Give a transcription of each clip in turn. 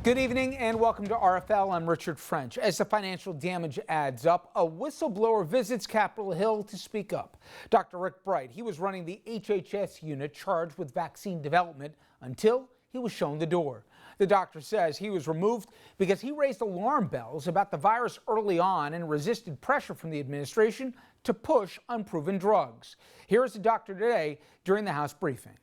Good evening and welcome to RFL. I'm Richard French. As the financial damage adds up, a whistleblower visits Capitol Hill to speak up. Dr. Rick Bright, he was running the HHS unit charged with vaccine development until he was shown the door. The doctor says he was removed because he raised alarm bells about the virus early on and resisted pressure from the administration to push unproven drugs. Here is the doctor today during the House briefing.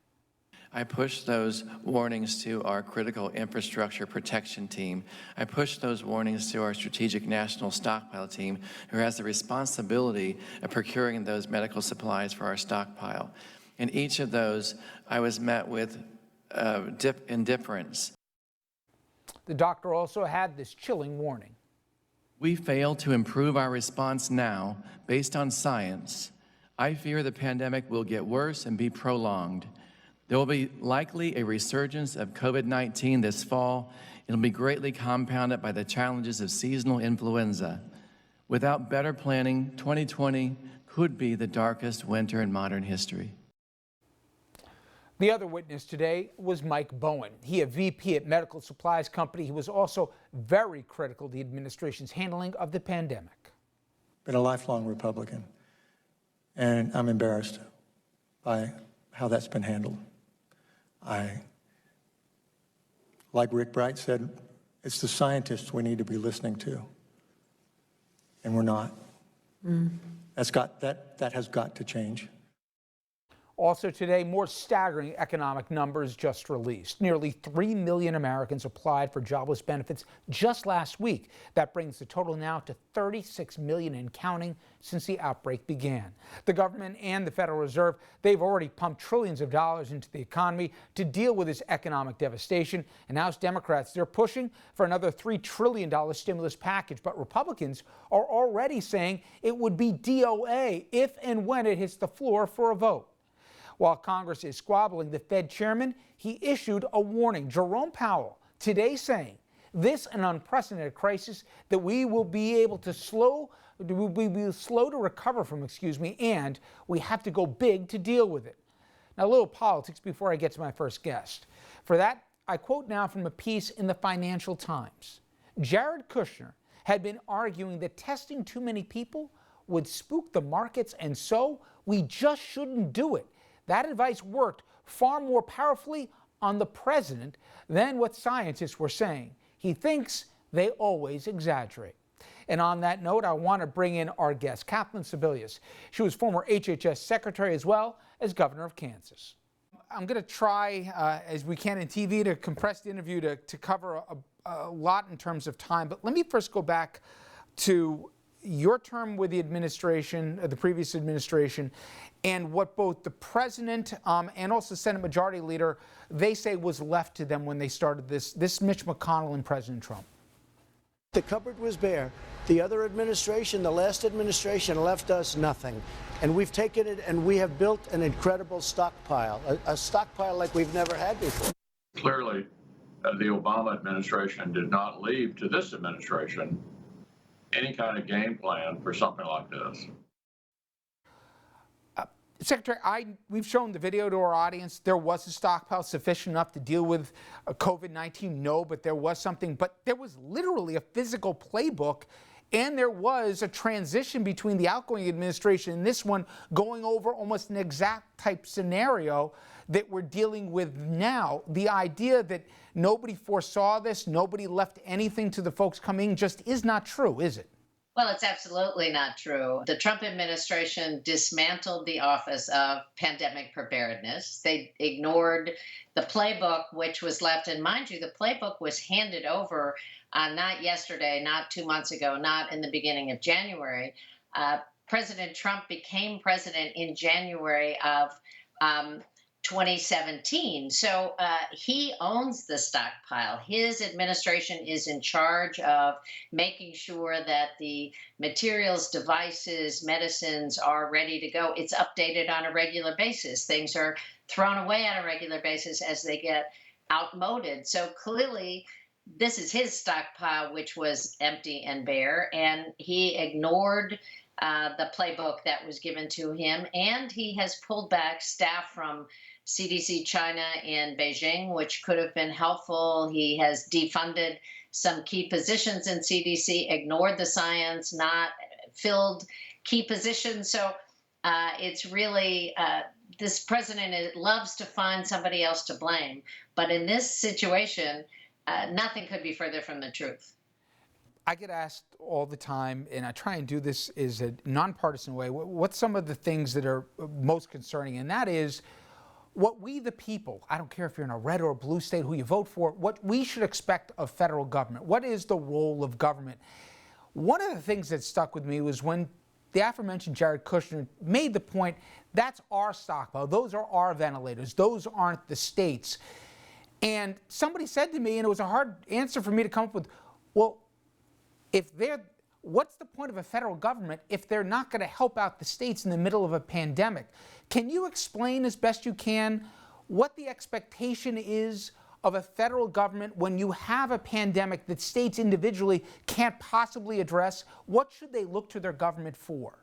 I pushed those warnings to our critical infrastructure protection team. I pushed those warnings to our strategic national stockpile team, who has the responsibility of procuring those medical supplies for our stockpile. In each of those, I was met with indifference. The doctor also had this chilling warning. We fail to improve our response now based on science. I fear the pandemic will get worse and be prolonged. There will be likely a resurgence of COVID-19 this fall. It'll be greatly compounded by the challenges of seasonal influenza. Without better planning, 2020 could be the darkest winter in modern history. The other witness today was Mike Bowen. He, a VP at medical supplies company. He was also very critical of the administration's handling of the pandemic. Been a lifelong Republican, and I'm embarrassed by how that's been handled. Like Rick Bright said, it's the scientists we need to be listening to, and we're not. That has got to change. Also today, more staggering economic numbers just released. Nearly 3 million Americans applied for jobless benefits just last week. That brings the total now to 36 million and counting since the outbreak began. The government and the Federal Reserve, they've already pumped trillions of dollars into the economy to deal with this economic devastation. And House Democrats, they're pushing for another $3 trillion stimulus package. But Republicans are already saying it would be DOA if and when it hits the floor for a vote. While Congress is squabbling, the Fed chairman, he issued a warning. Jerome Powell today saying this an unprecedented crisis that we will be slow to recover from, and we have to go big to deal with it. Now, a little politics before I get to my first guest. For that, I quote now from a piece in the Financial Times. Jared Kushner had been arguing that testing too many people would spook the markets, and so we just shouldn't do it. That advice worked far more powerfully on the president than what scientists were saying. He thinks they always exaggerate. And on that note, I want to bring in our guest, Kathleen Sebelius. She was former HHS secretary as well as governor of Kansas. I'm going to try, as we can in TV, to compress the interview to cover a lot in terms of time. But let me first go back to your term with the administration, the previous administration, and what both the president and also Senate Majority Leader, they say was left to them when they started this Mitch McConnell and President Trump. The cupboard was bare. The other administration, the last administration, left us nothing. And we've taken it and we have built an incredible stockpile, a stockpile like we've never had before. Clearly, the Obama administration did not leave to this administration any kind of game plan for something like this. Secretary, we've shown the video to our audience. There was a stockpile sufficient enough to deal with COVID-19. No, but there was something. But there was literally a physical playbook, and there was a transition between the outgoing administration and this one going over almost an exact type scenario that we're dealing with now. The idea that nobody foresaw this, nobody left anything to the folks coming just is not true, is it? Well, it's absolutely not true. The Trump administration dismantled the Office of Pandemic Preparedness. They ignored the playbook, which was left. And mind you, the playbook was handed over not yesterday, not 2 months ago, not in the beginning of January. President Trump became president in January of 2017. So he owns the stockpile. His administration is in charge of making sure that the materials, devices, medicines are ready to go. It's updated on a regular basis. Things are thrown away on a regular basis as they get outmoded. So clearly, this is his stockpile, which was empty and bare, and he ignored the playbook that was given to him, and he has pulled back staff from CDC China in Beijing, which could have been helpful. He has defunded some key positions in CDC, ignored the science, not filled key positions. So it's really this president loves to find somebody else to blame. But in this situation, nothing could be further from the truth. I get asked all the time, and I try and do this is a nonpartisan way, what's some of the things that are most concerning? And that is what we the people, I don't care if you're in a red or a blue state, who you vote for, what we should expect of federal government. What is the role of government? One of the things that stuck with me was when the aforementioned Jared Kushner made the point, that's our stockpile, those are our ventilators, those aren't the states. And somebody said to me, and it was a hard answer for me to come up with, well, what's the point of a federal government if they're not going to help out the states in the middle of a pandemic? Can you explain as best you can what the expectation is of a federal government when you have a pandemic that states individually can't possibly address? What should they look to their government for?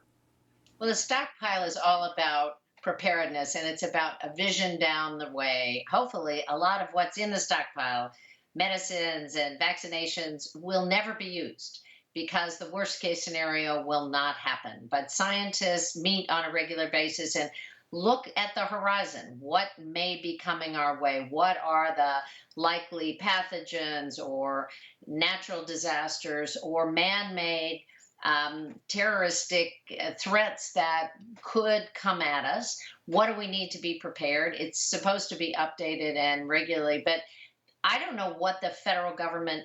Well, the stockpile is all about preparedness, and it's about a vision down the way. Hopefully, a lot of what's in the stockpile, medicines and vaccinations, will never be used because the worst case scenario will not happen. But scientists meet on a regular basis and look at the horizon. What may be coming our way? What are the likely pathogens or natural disasters or man-made terroristic threats that could come at us? What do we need to be prepared? It's supposed to be updated and regularly, but I don't know what the federal government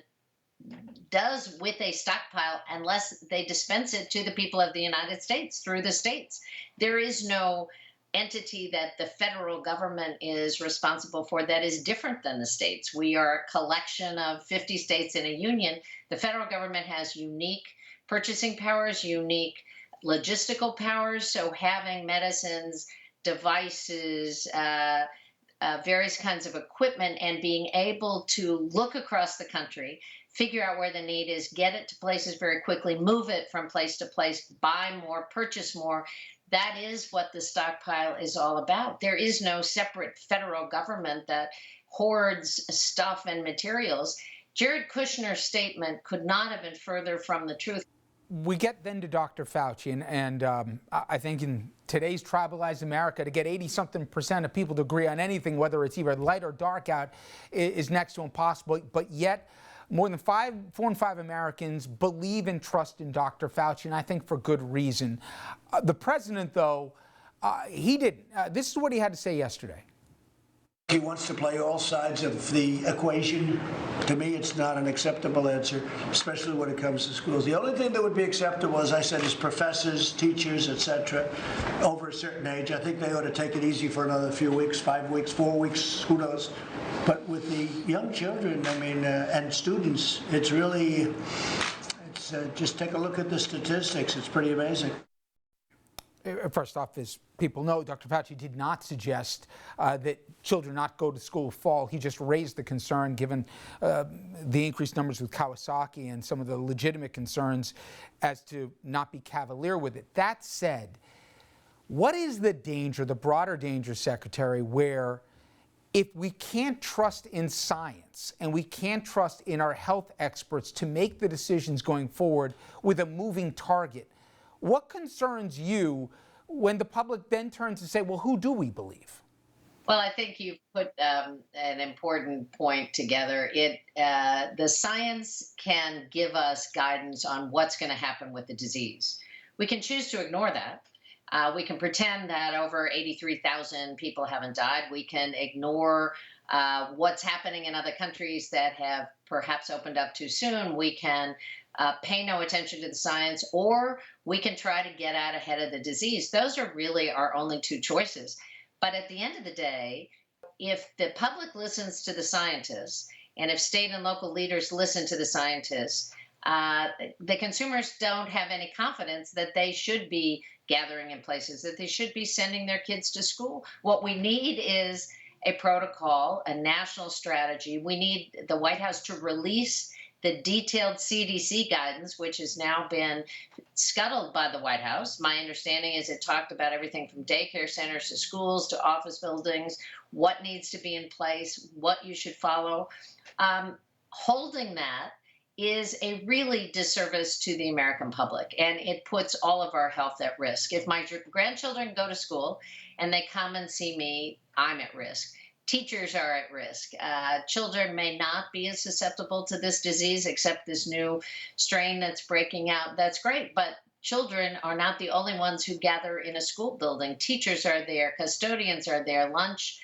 does with a stockpile unless they dispense it to the people of the United States through the states. There is no entity that the federal government is responsible for that is different than the states. We are a collection of 50 states in a union. The federal government has unique purchasing powers, unique logistical powers. So having medicines, devices, various kinds of equipment, and being able to look across the country, figure out where the need is, get it to places very quickly, move it from place to place, buy more, purchase more. That is what the stockpile is all about. There is no separate federal government that hoards stuff and materials. Jared Kushner's statement could not have been further from the truth. We get then to Dr. Fauci, and I think in today's tribalized America, to get 80-something% of people to agree on anything, whether it's either light or dark out, is next to impossible. But yet, more than 4 in 5 Americans believe and trust in Dr. Fauci, and I think for good reason. The president, though, he didn't. This is what he had to say yesterday. He wants to play all sides of the equation. To me, it's not an acceptable answer, especially when it comes to schools. The only thing that would be acceptable, as I said, is professors, teachers, etc., over a certain age. I think they ought to take it easy for another few weeks, 5 weeks, 4 weeks, who knows. But with the young children, I mean, and students, it's really, just take a look at the statistics. It's pretty amazing. First off, as people know, Dr. Fauci did not suggest that children not go to school fall. He just raised the concern, given the increased numbers with Kawasaki and some of the legitimate concerns, as to not be cavalier with it. That said, what is the danger, the broader danger, Secretary, where if we can't trust in science and we can't trust in our health experts to make the decisions going forward with a moving target, what concerns you when the public then turns to say, well, who do we believe? Well, I think you've put an important point together. The science can give us guidance on what's going to happen with the disease. We can choose to ignore that. We can pretend that over 83,000 people haven't died. We can ignore what's happening in other countries that have perhaps opened up too soon. We can pay no attention to the science, or we can try to get out ahead of the disease. Those are really our only two choices. But at the end of the day, if the public listens to the scientists, and if state and local leaders listen to the scientists, the consumers don't have any confidence that they should be gathering in places, that they should be sending their kids to school. What we need is a protocol, a national strategy. We need the White House to release the detailed CDC guidance, which has now been scuttled by the White House. My understanding is it talked about everything from daycare centers to schools to office buildings, what needs to be in place, what you should follow. Holding that is a really disservice to the American public, and it puts all of our health at risk. If my grandchildren go to school and they come and see me, I'm at risk. Teachers are at risk. Children may not be as susceptible to this disease, except this new strain that's breaking out. That's great, but children are not the only ones who gather in a school building. Teachers are there, custodians are there, lunch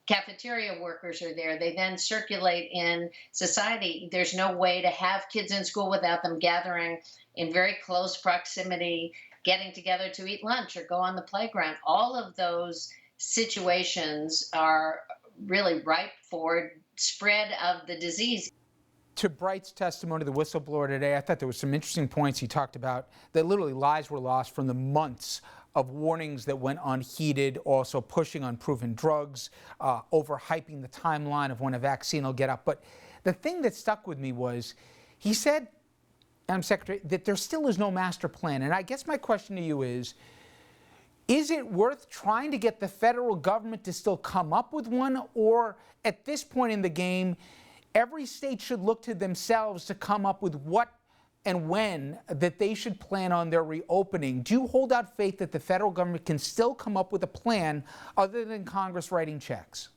cafeteria workers are there. They then circulate in society. There's no way to have kids in school without them gathering in very close proximity, getting together to eat lunch or go on the playground. All of those situations are really ripe for spread of the disease. To Bright's testimony, the whistleblower today, I thought there were some interesting points he talked about that literally lives were lost from the months of warnings that went unheeded, also pushing unproven drugs, overhyping the timeline of when a vaccine will get up. But the thing that stuck with me was he said, Madam Secretary, that there still is no master plan. And I guess my question to you is it worth trying to get the federal government to still come up with one? Or at this point in the game, every state should look to themselves to come up with what and when that they should plan on their reopening? Do you hold out faith that the federal government can still come up with a plan other than Congress writing checks?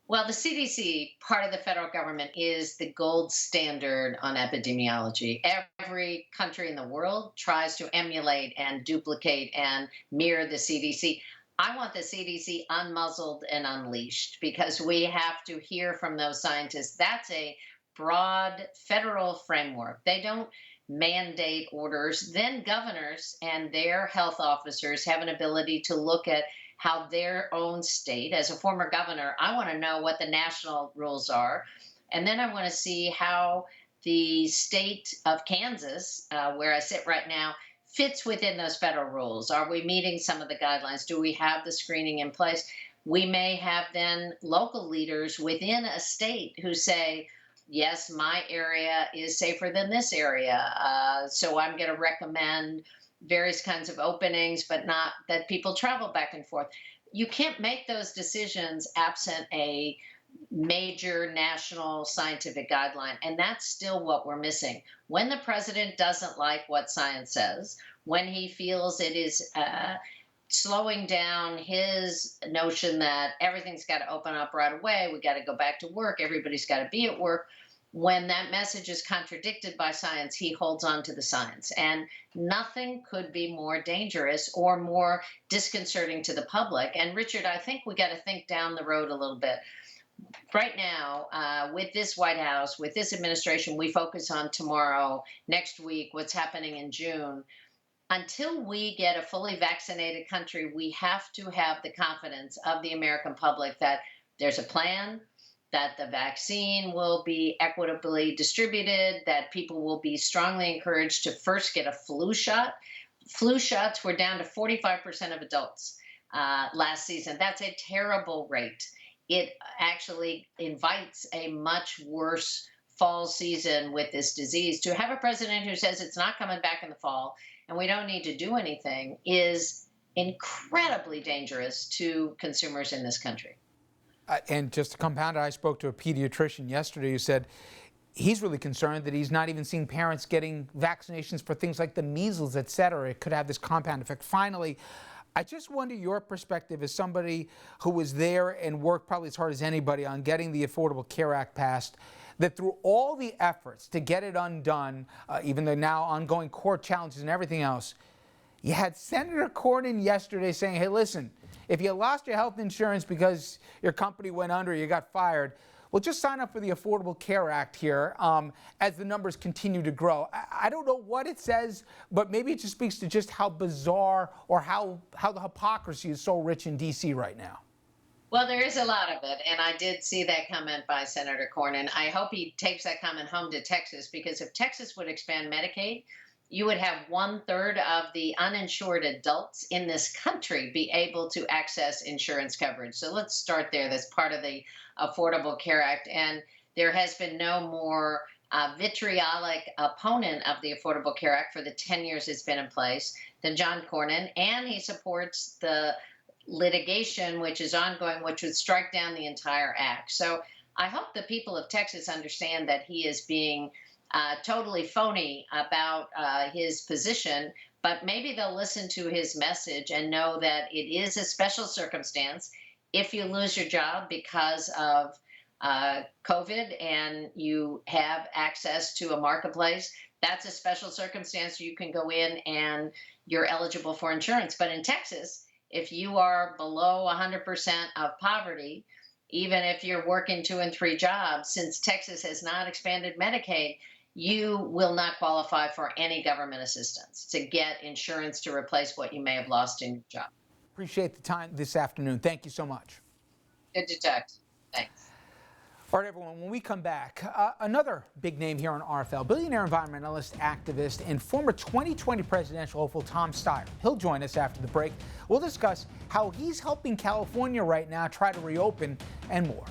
Well, the CDC, part of the federal government, is the gold standard on epidemiology. Every country in the world tries to emulate and duplicate and mirror the CDC. I want the CDC unmuzzled and unleashed because we have to hear from those scientists. That's a broad federal framework. They don't mandate orders. Then governors and their health officers have an ability to look at how their own state, as a former governor, I want to know what the national rules are. And then I want to see how the state of Kansas, where I sit right now, fits within those federal rules. Are we meeting some of the guidelines? Do we have the screening in place? We may have then local leaders within a state who say, yes, my area is safer than this area. So I'm going to recommend various kinds of openings, but not that people travel back and forth. You can't make those decisions absent a major national scientific guideline. And that's still what we're missing. When the president doesn't like what science says, when he feels it is slowing down his notion that everything's got to open up right away, we got to go back to work, everybody's got to be at work. When that message is contradicted by science, he holds on to the science. And nothing could be more dangerous or more disconcerting to the public. And Richard, I think we got to think down the road a little bit. Right now, with this White House, with this administration, we focus on tomorrow, next week, what's happening in June. Until we get a fully vaccinated country, we have to have the confidence of the American public that there's a plan, that the vaccine will be equitably distributed, that people will be strongly encouraged to first get a flu shot. Flu shots were down to 45% of adults last season. That's a terrible rate. It actually invites a much worse fall season with this disease. To have a president who says it's not coming back in the fall and we don't need to do anything is incredibly dangerous to consumers in this country. And just to compound it, I spoke to a pediatrician yesterday who said he's really concerned that he's not even seeing parents getting vaccinations for things like the measles, et cetera. It could have this compound effect. Finally, I just wonder your perspective as somebody who was there and worked probably as hard as anybody on getting the Affordable Care Act passed, that through all the efforts to get it undone, even the now ongoing court challenges and everything else, you had Senator Cornyn yesterday saying, hey, listen, if you lost your health insurance because your company went under, you got fired, well, just sign up for the Affordable Care Act here as the numbers continue to grow. I don't know what it says, but maybe it just speaks to just how bizarre or how the hypocrisy is so rich in D.C. right now. Well, there is a lot of it, and I did see that comment by Senator Cornyn. I hope he takes that comment home to Texas, because if Texas would expand Medicaid, you would have 1/3 of the uninsured adults in this country be able to access insurance coverage. So let's start there. That's part of the Affordable Care Act. And there has been no more vitriolic opponent of the Affordable Care Act for the 10 years it's been in place than John Cornyn, and he supports the litigation which is ongoing, which would strike down the entire act. So I hope the people of Texas understand that he is being totally phony about his position, but maybe they'll listen to his message and know that it is a special circumstance if you lose your job because of COVID and you have access to a marketplace. That's a special circumstance. You can go in and you're eligible for insurance. But in Texas, if you are below 100% of poverty, even if you're working 2 and 3 jobs, since Texas has not expanded Medicaid, you will not qualify for any government assistance to get insurance to replace what you may have lost in your job. Appreciate the time this afternoon. Thank you so much. Good to talk to you. Thanks. All right, everyone, when we come back, another big name here on RFL, billionaire environmentalist, activist, and former 2020 presidential hopeful Tom Steyer. He'll join us after the break. We'll discuss how he's helping California right now try to reopen and more.